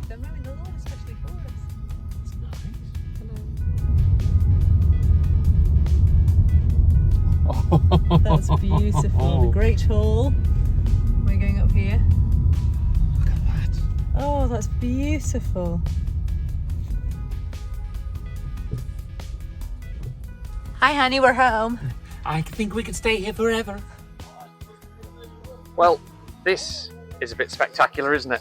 They're mowing the lawn especially for us. It's nice. Hello. That's beautiful. The Great Hall. We're going up here. Look at that. Oh, that's beautiful. Hi, honey, we're home. I think we can stay here forever. Well, this is a bit spectacular, isn't it?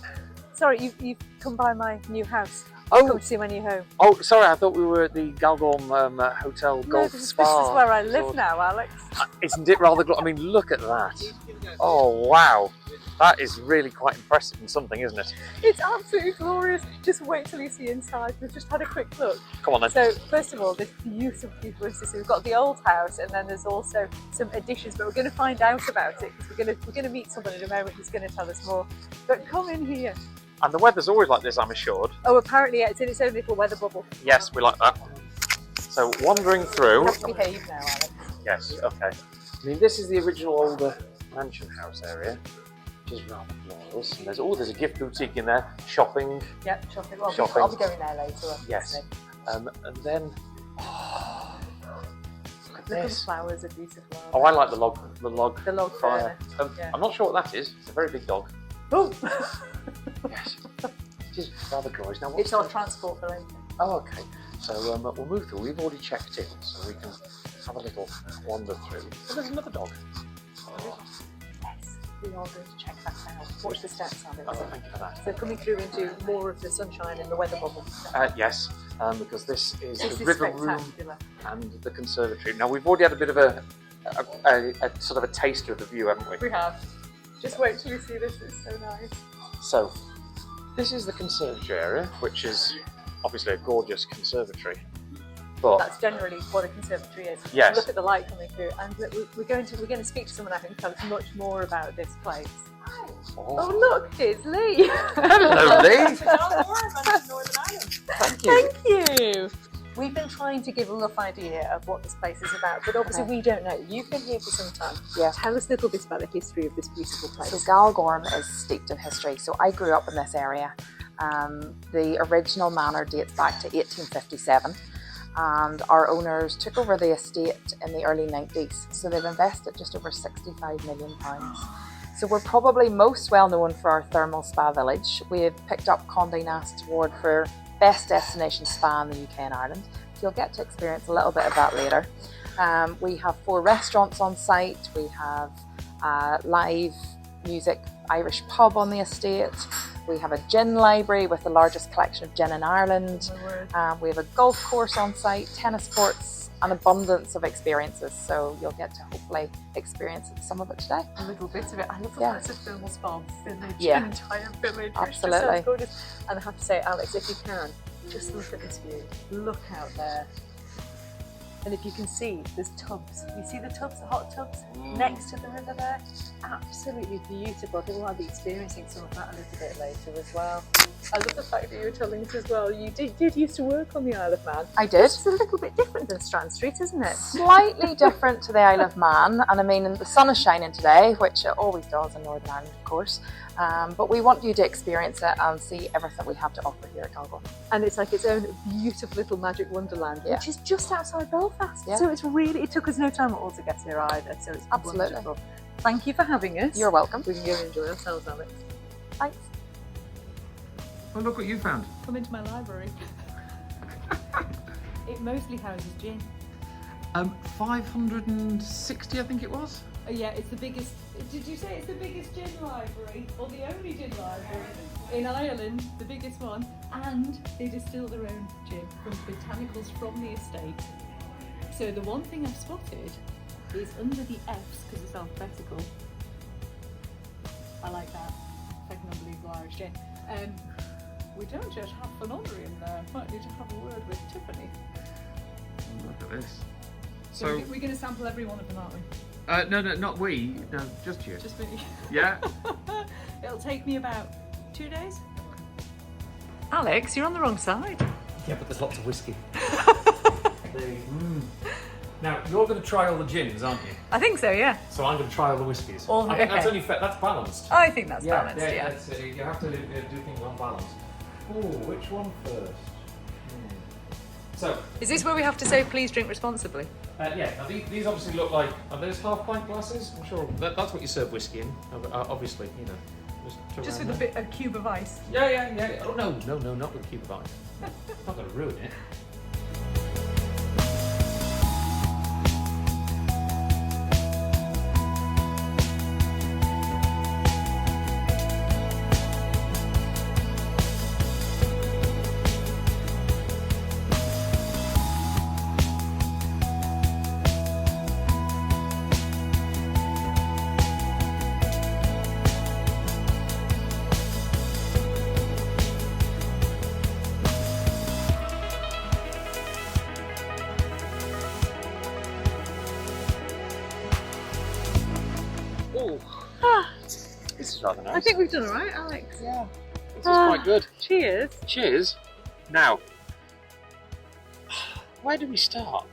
Sorry, you've come by my new house. Oh. Come to see my new home. Oh, sorry, I thought we were at the Galgorm Hotel Golf Spa. This is where I live Resort. now, Alex. Isn't it rather I mean, look at that. Oh, wow. That is really quite impressive and something, isn't it? It's absolutely glorious. Just wait till you see inside. We've just had a quick look. Come on then. So, first of all, this beautiful so we've got the old house, and then there's also some additions, but we're going to find out about it because we're going to meet someone in a moment who's going to tell us more. But come in here. And the weather's always like this, I'm assured. Oh, apparently it's in its own little weather bubble. Yes, we like that. So, wandering through. You have to behave now, Alex. Yes, okay. I mean, this is the original older mansion house area, which is rather glorious. And there's a gift boutique in there, shopping. Yep, shopping. Well, Shopping. I'll be going there later. Yes. And then, look at Look at the this. flowers are beautiful. Oh, I like the log fire. fire. Yeah. I'm not sure what that is. It's a very big dog. Oh! Yes. It is rather glorious. Now, It's our transport for later. Oh, okay. So we'll move through. We've already checked in, so we can have a little wander through. Oh, there's another dog. Yes, we are going to check that out. Watch the steps, Alex. Oh, thank you for that. So coming through into more of the sunshine and the weather bubble. Yes, because this is This the is river room spectacular. and the conservatory. Now, we've already had a bit of a sort of a taster of the view, haven't we? We have. Just wait till you see this, it's so nice. So, this is the conservatory area, which is obviously a gorgeous conservatory. But That's generally what a conservatory is. Yes. Look at the light coming through, and look, we're going to speak to someone I think who can tell us much more about this place. Oh look, it's Lee. Hello, Lee. Thank you. Thank you. We've been trying to give a rough idea of what this place is about, but obviously we don't know. You've been here for some time. Yeah. Tell us a little bit about the history of this beautiful place. So Galgorm is steeped in history. So I grew up in this area. The original manor dates back to 1857, and our owners took over the estate in the early 90s. So they've invested just over £65 million. So we're probably most well known for our thermal spa village. We have picked up Condé Nast's award for Best Destination Spa in the UK and Ireland. So you'll get to experience a little bit of that later. We have 4 restaurants on site. We have live music Irish pub on the estate. We have a gin library with the largest collection of gin in Ireland. We have a golf course on site, tennis courts, an abundance of experiences. So you'll get to hopefully experience some of it today. A little bit of it. I love the Yeah. it's a thermal spa village, Yeah. an entire village. Which just Absolutely. sounds gorgeous. And I have to say, Alex, if you can, just look at this view. Look out there. And if you can see, there's tubs. You see the tubs, the hot tubs next to the river there? Absolutely beautiful. I think we'll be experiencing some of that a little bit later as well. I love the fact that you were telling us as well, you did used to work on the Isle of Man. I did. It's a little bit different than Strand Street, isn't it? Slightly different to the Isle of Man, and I mean the sun is shining today, which it always does in Northern Ireland, of course. But we want you to experience it and see everything we have to offer here at Galgorm. And it's like its own beautiful little magic wonderland, Yeah. which is just outside Belfast. Yeah. So it's really, it took us no time at all to get here either. So it's Absolutely. wonderful. Thank you for having us. You're welcome. We can go and enjoy ourselves, Alex. Thanks. Well, look what you found. Come into my library. It mostly houses gin. 560, I think it was. Oh, yeah, it's the biggest. Did you say it's the biggest gin library or the only gin library in Ireland? The biggest one, and they distill their own gin from botanicals from the estate. So the one thing I've spotted is under the F's because it's alphabetical. I like that. Second unbelievable Irish gin. We don't just have phenomena in there. Might need to have a word with Tiffany. Look at this. So we're going to sample every one of them, aren't we? No, not we. No, just you. Just me. Yeah. It'll take me about 2 days. Alex, you're on the wrong side. Yeah, but there's lots of whiskey. Now, you're going to try all the gins, aren't you? I think so, yeah. So I'm going to try all the whiskies. All- I think that's okay. only fair. That's balanced. I think that's balanced, yeah. That's, you have to do things on balance. Oh, which one first? So, Is this where we have to say please drink responsibly? yeah, now these obviously look like, are those half-pint glasses? I'm sure that's what you serve whiskey in, obviously, you know. Just around with there. a cube of ice. Yeah. Oh, no, not with a cube of ice. Not going to ruin it. Oh, this is rather nice. I think we've done all right, Alex. Yeah, this is quite good. Cheers. Cheers. Now, where do we start?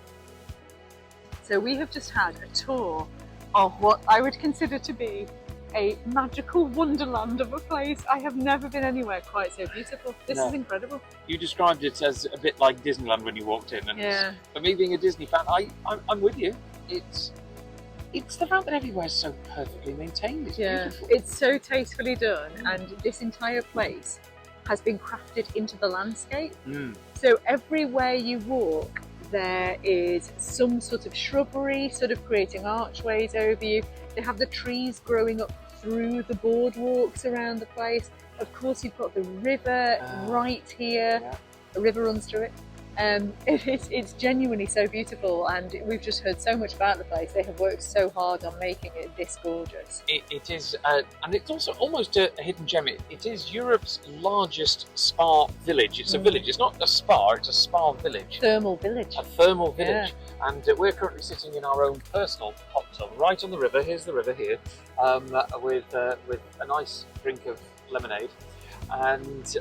So we have just had a tour of what I would consider to be a magical wonderland of a place. I have never been anywhere quite so beautiful. This No. is incredible. You described it as a bit like Disneyland when you walked in, and Yeah. for me being a Disney fan, I'm with you. It's the fact that everywhere is so perfectly maintained. It's beautiful. It's so tastefully done, and this entire place has been crafted into the landscape. Mm. So everywhere you walk, there is some sort of shrubbery, sort of creating archways over you. They have the trees growing up through the boardwalks around the place. Of course, you've got the river right here. Yeah. The river runs through it. It's genuinely so beautiful, and we've just heard so much about the place. They have worked so hard on making it this gorgeous. It is, and it's also almost a hidden gem. It is Europe's largest spa village. It's a village. It's not a spa. It's a spa village. Thermal village. A thermal village, and we're currently sitting in our own personal hot tub right on the river. Here's the river here, with a nice drink of lemonade. And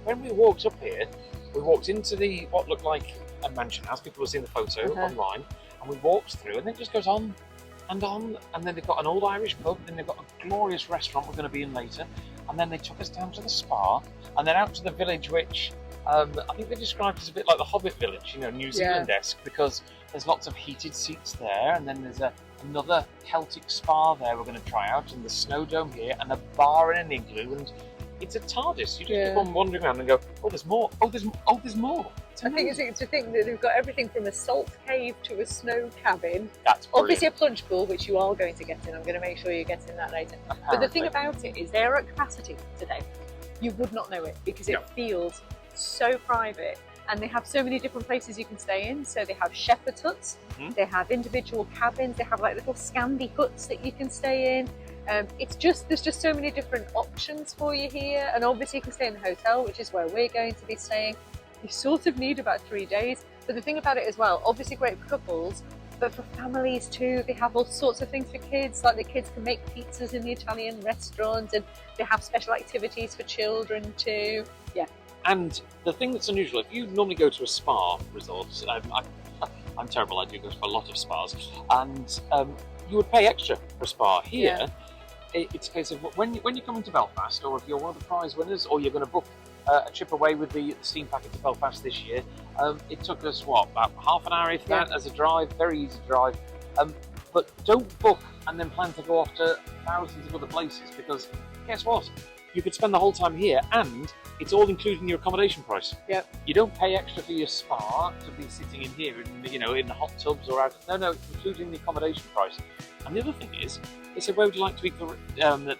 when we walked up here, we walked into what looked like a mansion house. People have seen the photo online, and we walked through, and then it just goes on, and then they've got an old Irish pub, then they've got a glorious restaurant we're going to be in later, and then they took us down to the spa, and then out to the village, which I think they described as a bit like the Hobbit village, you know, New Zealand-esque, because there's lots of heated seats there, and then there's another Celtic spa there we're going to try out, and the snow dome here, and a bar and an igloo, and it's a TARDIS. You just keep on wandering around and go, oh, there's more. Oh, there's more. I think it's to think that they've got everything from a salt cave to a snow cabin. That's brilliant. Obviously a plunge pool, which you are going to get in. I'm going to make sure you get in that later. But the thing about it is they're at capacity today. You would not know it because it feels so private. And they have so many different places you can stay in. So they have shepherd's huts, they have individual cabins, they have like little Scandi huts that you can stay in. There's just so many different options for you here, and obviously you can stay in the hotel, which is where we're going to be staying. You sort of need about 3 days, but the thing about it as well, obviously great for couples, but for families too. They have all sorts of things for kids, like the kids can make pizzas in the Italian restaurant, and they have special activities for children too. Yeah. And the thing that's unusual, if you normally go to a spa resort, I'm terrible, I do go to a lot of spas, and you would pay extra for a spa. Here, it's a case of when you come into Belfast, or if you're one of the prize winners, or you're going to book a trip away with the steam packet to Belfast this year, it took us, about half an hour, if that, as a drive, very easy drive. But don't book and then plan to go off to thousands of other places, because guess what? You could spend the whole time here, and it's all included in your accommodation price. Yep. You don't pay extra for your spa to be sitting in here, in the hot tubs or out. No, it's included in the accommodation price. And the other thing is, they said, where would you like to eat for the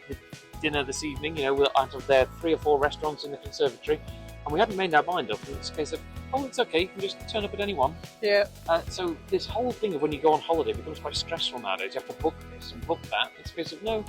dinner this evening? Out of their 3 or 4 restaurants in the conservatory, and we hadn't made our mind up. And it's a case of, it's okay, you can just turn up at any one. Yeah. So this whole thing of when you go on holiday becomes quite stressful nowadays. You have to book this and book that. It's a case of, no,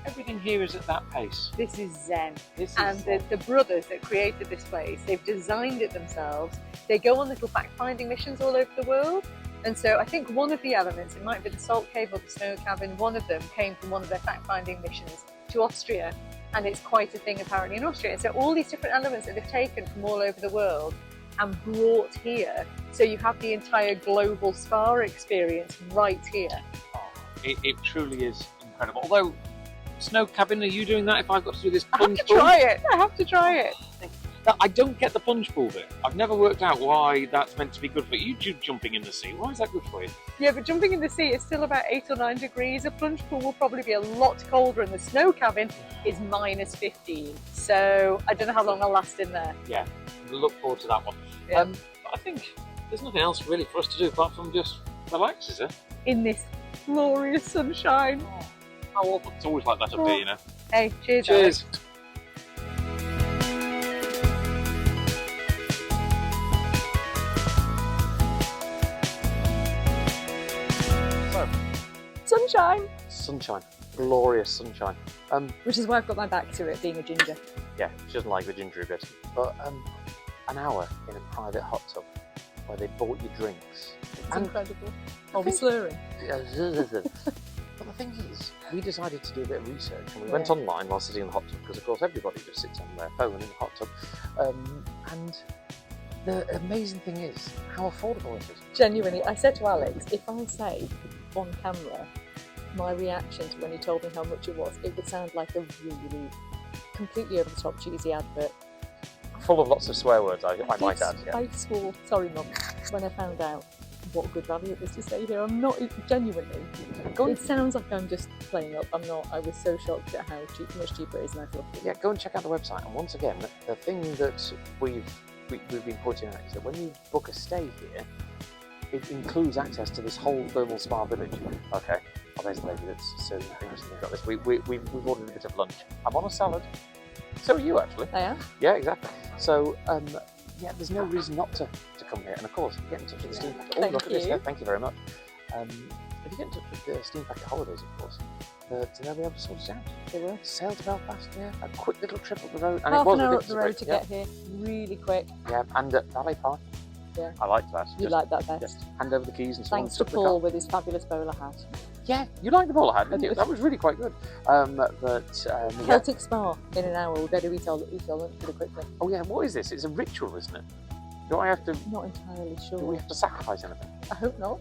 everything here is at that pace. This is zen. And the brothers that created this place, they've designed it themselves. They go on little fact-finding missions all over the world. And so I think one of the elements, it might be the salt cave or the snow cabin, one of them came from one of their fact-finding missions to Austria. And it's quite a thing apparently in Austria. And so all these different elements that they've taken from all over the world and brought here. So you have the entire global spa experience right here. It truly is incredible. Although, snow cabin, are you doing that if I've got to do this I plunge have to pool? try it. I have to try it. I don't get the plunge pool bit. I've never worked out why that's meant to be good for you. Jumping in the sea, why is that good for you? Yeah, but jumping in the sea is still about 8 or 9 degrees. A plunge pool will probably be a lot colder, and the snow cabin is -15. So I don't know how long I'll last in there. Yeah, look forward to that one. Yeah. But I think there's nothing else really for us to do apart from just relax, is there? In this glorious sunshine. How awful. It's always like that up here, you know. Hey, cheers. Cheers. Sunshine. Sunshine. Glorious sunshine. Which is why I've got my back to it, being a ginger. Yeah, she doesn't like the gingery bit. But an hour in a private hot tub where they bought you drinks. It's incredible. Are we slurring? But the thing is, we decided to do a bit of research and we went online while sitting in the hot tub because, of course, everybody just sits on their phone in the hot tub. And the amazing thing is how affordable it is. Genuinely, I said to Alex, if I say on camera my reaction to when he told me how much it was, it would sound like a really completely over the top cheesy advert. Full of lots of swear words, I might add. Yeah. I swore, sorry Mum, when I found out what good value it was to stay here. I'm not, genuinely. It sounds like I'm just playing up. I'm not. I was so shocked at how much cheaper it is than I thought. Yeah, go and check out the website. And once again, the thing that we've been pointing out is that when you book a stay here, it includes access to this whole thermal spa village. Okay, well, there's the lady that's serving things and things like this. We've ordered a bit of lunch. I'm on a salad. So are you, actually. I am? Yeah, exactly. So, yeah, there's no reason not to come here. And of course, get in touch with the Steam Packet. Thank Look at this. you. Yeah, thank you very much. If you get in touch with the Steam Packet Holidays, of course, they'll be able to sort us out. They will. Sail to Belfast, yeah. A quick little trip up the road. And Half it was an hour a up the road to yeah. get here. Really quick. Yeah, and valet park. Yeah. I liked that. You like that best. Just hand over the keys and so on. Thanks to stuff the car. Paul with his fabulous bowler hat. Yeah, you liked the bowler hat, didn't you? That was really quite good. Celtic Spa in an hour. We better eat our lunch pretty quickly. Oh yeah, what is this? It's a ritual, isn't it? Do I have to? Not entirely sure. Do we have to sacrifice anything? I hope not.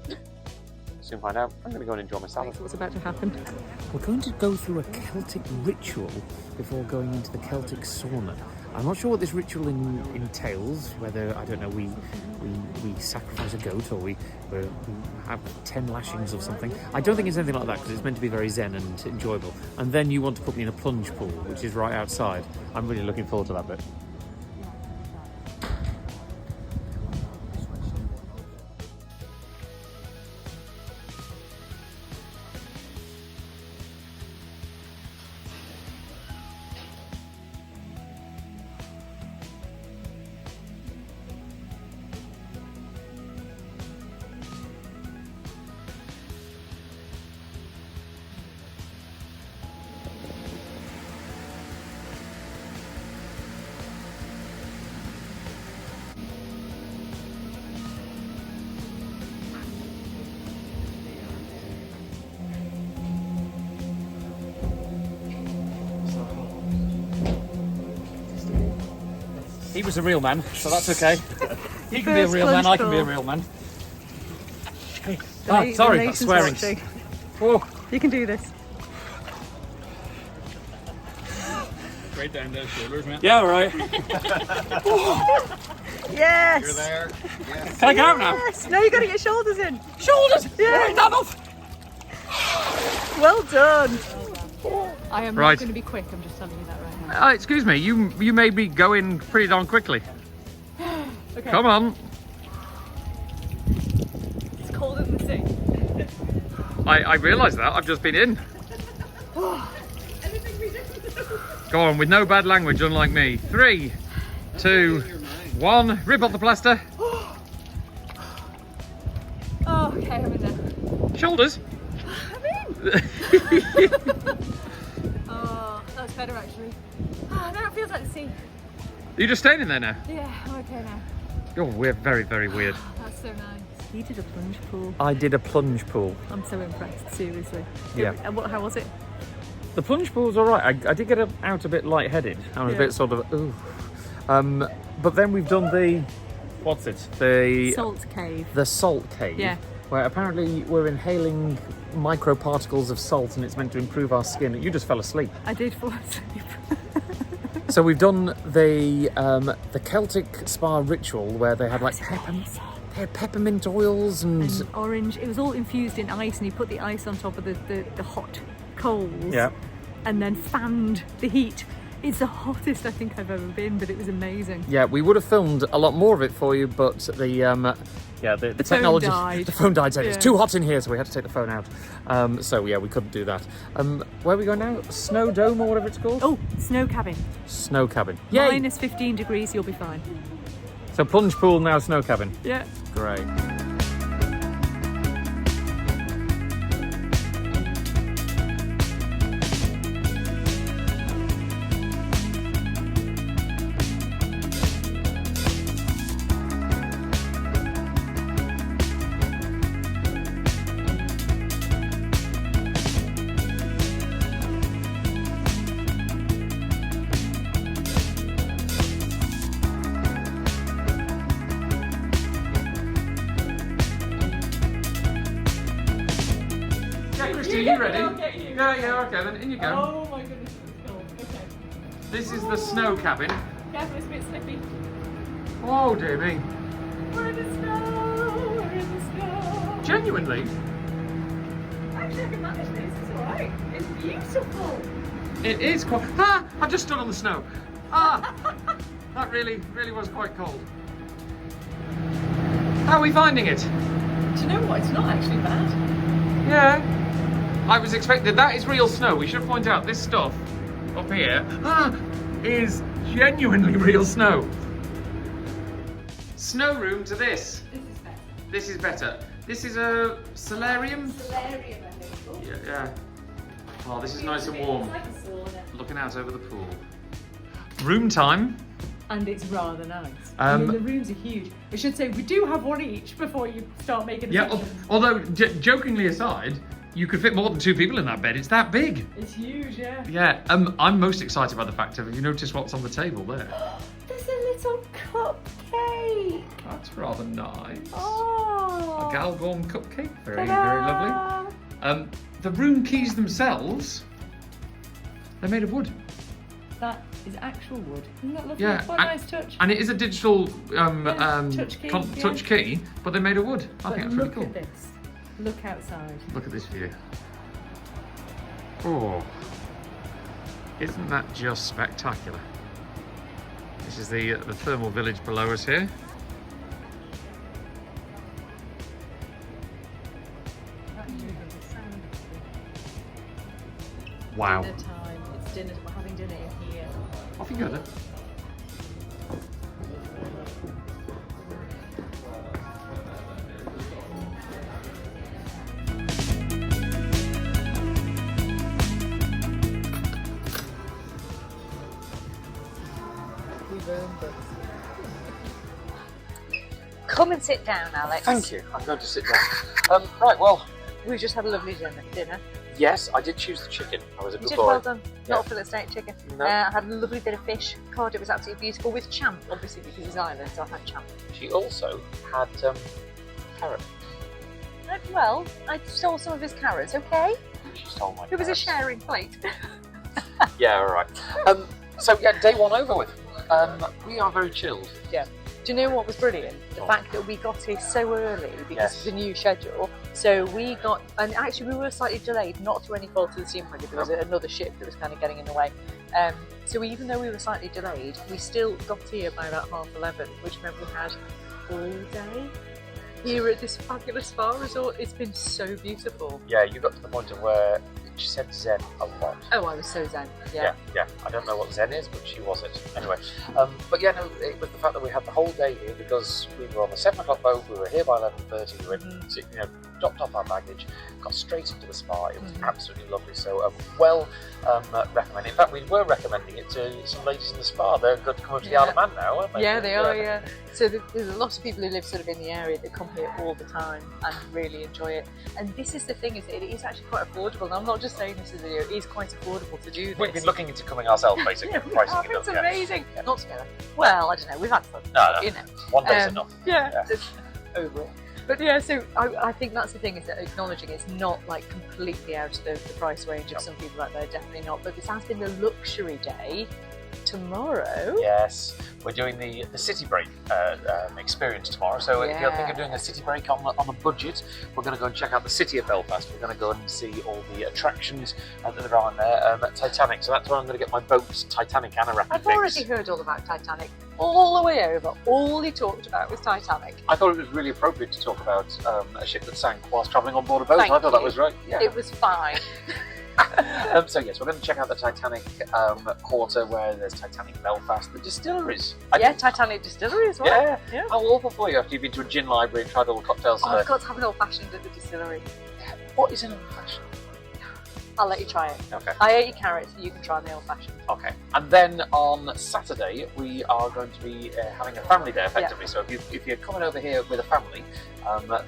Soon find out. I'm going to go and enjoy my salad. What's about to happen? We're going to go through a Celtic ritual before going into the Celtic sauna. I'm not sure what this ritual entails, whether, I don't know, we sacrifice a goat or we have 10 lashings of something. I don't think it's anything like that because it's meant to be very zen and enjoyable. And then you want to put me in a plunge pool, which is right outside. I'm really looking forward to that bit. He was a real man, so that's okay. He can be a real man, I can be a real man. Hey. Ah, sorry, that's swearing. Oh. You can do this. Straight down those shoulders, man. Yeah, all right. Yes! You're there. Yes. Can I go out now? Yes! Now you got to get shoulders in. Shoulders! Yeah. Right, that off. Well done. I am Right. not going to be quick, I'm just telling you that right now. Excuse me, you made me go in pretty darn quickly. Okay. Come on. It's colder than the sea. I realise that. I've just been in. Go on, with no bad language, unlike me. 3, 2, 1. Rip off the plaster. Oh, okay, I'm in there. Shoulders. Oh, that's better actually. Oh, now it feels like the sea. Are you just staying in there now? Yeah, I'm okay now. Oh, we're very, very weird. That's so nice. You did a plunge pool. I did a plunge pool. I'm so impressed, seriously. Yeah. And how was it? The plunge pool was all right. I did get out a bit lightheaded. I was a bit sort of, ooh. But then we've done the, what's it? The Salt cave. The salt cave. Yeah. Where apparently we're inhaling microparticles of salt and it's meant to improve our skin. You just fell asleep. I did fall asleep. So we've done the Celtic spa ritual where they had like peppermint oils and orange. It was all infused in ice, and he put the ice on top of the hot coals. Yeah. And then fanned the heat. It's the hottest I think I've ever been, but it was amazing. Yeah, we would have filmed a lot more of it for you, but the technology, died. the phone died. Said Yeah. it's too hot in here, so we had to take the phone out. So yeah, we couldn't do that. Where are we going now? Snow Dome or whatever it's called? Oh, snow cabin. Snow cabin. Yay! Minus 15 degrees, you'll be fine. So plunge pool now, snow cabin. Yeah. Great. Yeah, Christy, are you ready? I'll get you. Yeah, okay, then in you go. Oh my goodness, it's cold. Okay. This is the snow cabin. Careful, it's a bit slippy. Oh dear me. We're in the snow. We're in the snow. Genuinely? Actually, I can manage this. It's alright. It's beautiful. It is quite. Ah! I just stood on the snow. Ah! That really was quite cold. How are we finding it? Do you know what? It's not actually bad. Yeah. I was expecting that is real snow. We should point out this stuff up here is genuinely real snow. Snow room to this. This is better. This is better. This is a solarium. Solarium, I think. Yeah. Oh, this is nice and warm. It's like a sauna. Looking out over the pool. Room time. And it's rather nice. I mean, the rooms are huge. I should say we do have one each before you start making Yeah. assumptions. Although, jokingly aside, you could fit more than 2 people in that bed. It's that big. It's huge, yeah. Yeah. I'm most excited by the fact of. Have you noticed what's on the table there? There's a little cupcake. That's rather nice. Oh. A Galgorm cupcake. Very, very Ta-da. lovely. The room keys themselves, they're made of wood. That is actual wood. Isn't that lovely? Yeah, Quite a nice touch. And it is a digital touch key, touch key, but they're made of wood. I think that's really cool. Look at this. Look outside. Look at this view. Oh, isn't that just spectacular? This is the thermal village below us here. Wow. Dinner time. It's dinner. We're having dinner in here. Off you go then. Come and sit down, Alex. Thank you. I'm going to sit down. Right, well, We just had a lovely dinner. yes, I did choose the chicken. I was a You good did boy. well done. Yeah. Not a fillet steak chicken. No. I had a lovely bit of fish. God, it was absolutely beautiful with champ, obviously because he's Ireland, so I had champ. She also had carrot. Well, I stole some of his carrots, okay? She stole my It was a carrots. sharing plate. Yeah, all right. So yeah, day one over with. We are very chilled. Do you know what was brilliant? The Oh. fact that we got here so early because Yes. of the new schedule. So we got, and actually we were slightly delayed, not to any fault of the steam project, there was another ship that was kind of getting in the way. So even though we were slightly delayed, we still got here by about 11:30, which meant we had all day here at this fabulous spa resort. It's been so beautiful. Yeah, you got to the point of where she said Zen a lot. Oh, I was so zen. Yeah. I don't know what Zen is, but she was it. Anyway, but yeah, no, it was the fact that we had the whole day here because we were on the 7 o'clock boat, we were here by 11:30, we went, dropped off our baggage, got straight into the spa. It was absolutely lovely. So recommend. In fact, we were recommending it to some ladies in the spa. They're good to come up to the Isle of Man now, aren't they? Yeah, they are, yeah. So there's a lot of people who live sort of in the area that come here all the time and really enjoy it. And this is the thing, is that it is actually quite affordable. And I'm not just saying this as a video, it is quite affordable to do this. We've been looking into coming ourselves, basically, Yeah, and pricing it up. it's amazing. Not together. Well, I don't know, we've had fun. No. You know. One day's enough. Yeah. Overall. But yeah, so I think that's the thing, is that acknowledging it's not like completely out of the price range of some people out there, definitely not. But this has been the luxury day tomorrow. Yes, we're doing the city break experience tomorrow. So if you're thinking of doing a city break on a budget, we're going to go and check out the city of Belfast. We're going to go and see all the attractions that are on there. Titanic. So that's where I'm going to get my boat Titanic anorak I've fix. already heard all about Titanic. All the way over, all he talked about was Titanic. I thought it was really appropriate to talk about a ship that sank whilst travelling on board a boat. Thank I thought that you. was right. Yeah. It was fine. So yes, we're going to check out the Titanic quarter where there's Titanic Belfast, the distilleries. Titanic Distillery as well. Yeah. How awful for you after you've been to a gin library and tried all the cocktails Oh, today. I've got to have an old-fashioned at the distillery. What is an old-fashioned? I'll let you try it. Okay. I ate your carrots, so you can try the old-fashioned. Okay. And then on Saturday, we are going to be having a family day, effectively. So if you're coming over here with a family,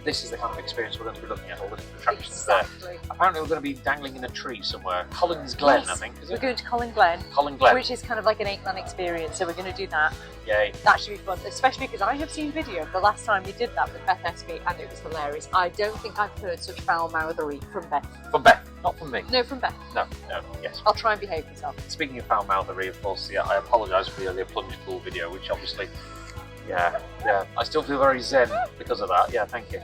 this is the kind of experience we're going to be looking at, all the different attractions there. Exactly. Apparently we're going to be dangling in a tree somewhere. Collins Glen, Yes. I think, is We're it? going to Colin Glen, Colin Glen. which is kind of like an 8-man experience, so we're going to do that. Yay. That should be fun, especially because I have seen video of the last time we did that with Beth Espy, and it was hilarious. I don't think I've heard such foul-mouthery from Beth. From Beth, not from me. No, from Beth. No, yes. I'll try and behave myself. Speaking of foul-mouthery, of course, I apologise for the earlier plunge pool video, which obviously, I still feel very zen because of that. Yeah, thank you.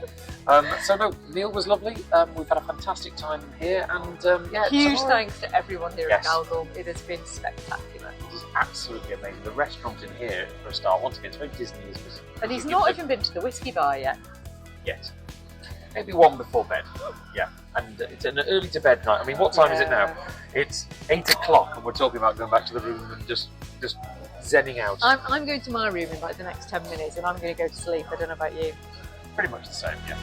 So no, Neil was lovely. We've had a fantastic time here, and Huge tomorrow- thanks to everyone here Yes. at Galgorm. It has been spectacular. It is absolutely amazing. The restaurant in here, for a start, once again, it's very Disney. And he's not even been to the whiskey bar yet. yet. Maybe one before bed. Yeah, and it's an early to bed night. I mean, what time is it now? It's 8 o'clock, and we're talking about going back to the room and just zenning out. I'm going to my room in like the next 10 minutes, and I'm going to go to sleep. I don't know about you. Pretty much the same, yeah.